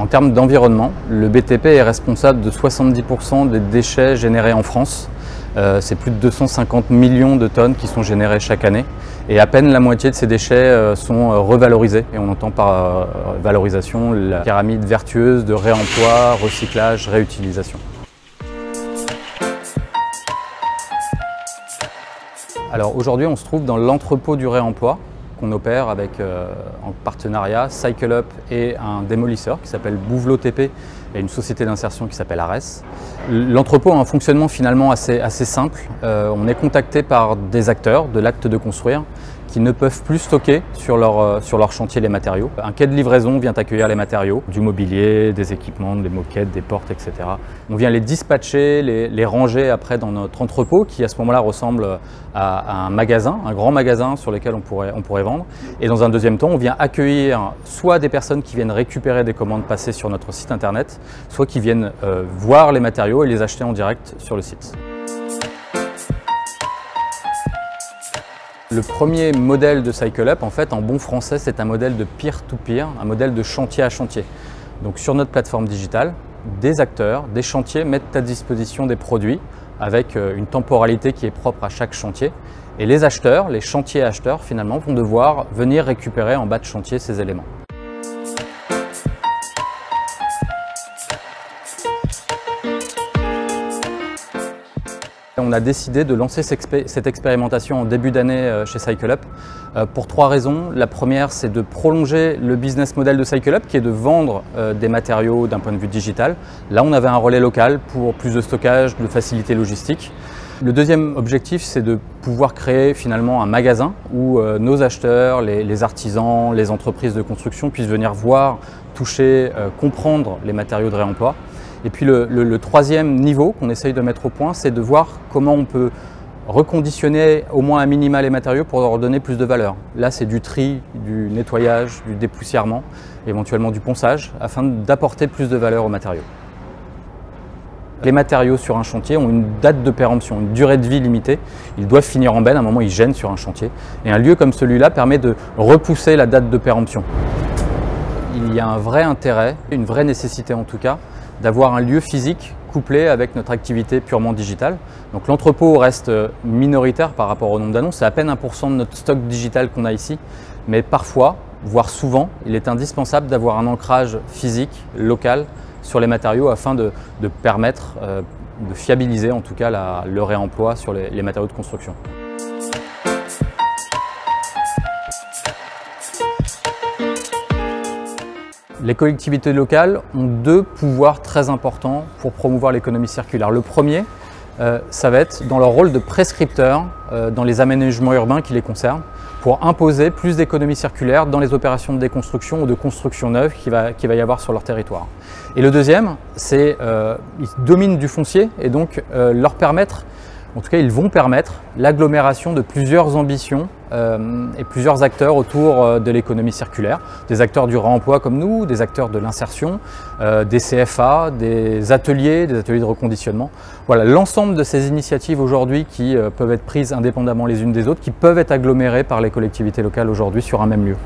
termes d'environnement, le BTP est responsable de 70% des déchets générés en France. C'est plus de 250 millions de tonnes qui sont générées chaque année et à peine la moitié de ces déchets sont revalorisés. Et on entend par valorisation la pyramide vertueuse de réemploi, recyclage, réutilisation. Alors aujourd'hui, on se trouve dans l'entrepôt du réemploi qu'on opère avec, en partenariat, CycleUp et un démolisseur qui s'appelle Bouvelot TP et une société d'insertion qui s'appelle Ares. L'entrepôt a un fonctionnement finalement assez simple. On est contacté par des acteurs de l'acte de construire qui ne peuvent plus stocker sur leur chantier les matériaux. Un quai de livraison vient accueillir les matériaux, du mobilier, des équipements, des moquettes, des portes, etc. On vient les dispatcher, les ranger après dans notre entrepôt qui à ce moment-là ressemble à un magasin, un grand magasin sur lequel on pourrait vendre. Et dans un deuxième temps, on vient accueillir soit des personnes qui viennent récupérer des commandes passées sur notre site internet, soit qui viennent voir les matériaux et les acheter en direct sur le site. Le premier modèle de CycleUp, en fait, en bon français, c'est un modèle de peer-to-peer, un modèle de chantier à chantier. Donc sur notre plateforme digitale, des acteurs, des chantiers mettent à disposition des produits avec une temporalité qui est propre à chaque chantier. Et les acheteurs, les chantiers acheteurs, finalement, vont devoir venir récupérer en bas de chantier ces éléments. On a décidé de lancer cette expérimentation en début d'année chez CycleUp pour trois raisons. La première, c'est de prolonger le business model de CycleUp qui est de vendre des matériaux d'un point de vue digital. Là, on avait un relais local pour plus de stockage, de facilité logistique. Le deuxième objectif, c'est de pouvoir créer finalement un magasin où nos acheteurs, les artisans, les entreprises de construction puissent venir voir, toucher, comprendre les matériaux de réemploi. Et puis le troisième niveau qu'on essaye de mettre au point, c'est de voir comment on peut reconditionner au moins à minima les matériaux pour leur donner plus de valeur. Là, c'est du tri, du nettoyage, du dépoussièrement, éventuellement du ponçage, afin d'apporter plus de valeur aux matériaux. Les matériaux sur un chantier ont une date de péremption, une durée de vie limitée. Ils doivent finir en benne, à un moment ils gênent sur un chantier. Et un lieu comme celui-là permet de repousser la date de péremption. Il y a un vrai intérêt, une vraie nécessité en tout cas, d'avoir un lieu physique couplé avec notre activité purement digitale. Donc l'entrepôt reste minoritaire par rapport au nombre d'annonces, c'est à peine 1% de notre stock digital qu'on a ici, mais parfois, voire souvent, il est indispensable d'avoir un ancrage physique, local, sur les matériaux afin de permettre de fiabiliser en tout cas le réemploi sur les matériaux de construction. Les collectivités locales ont deux pouvoirs très importants pour promouvoir l'économie circulaire. Le premier, ça va être dans leur rôle de prescripteur dans les aménagements urbains qui les concernent, pour imposer plus d'économie circulaire dans les opérations de déconstruction ou de construction neuve qu'il va y avoir sur leur territoire. Et le deuxième, c'est ils dominent du foncier et donc leur permettre, en tout cas ils vont permettre l'agglomération de plusieurs ambitions et plusieurs acteurs autour de l'économie circulaire, des acteurs du réemploi comme nous, des acteurs de l'insertion, des CFA, des ateliers de reconditionnement. Voilà, l'ensemble de ces initiatives aujourd'hui qui peuvent être prises indépendamment les unes des autres, qui peuvent être agglomérées par les collectivités locales aujourd'hui sur un même lieu.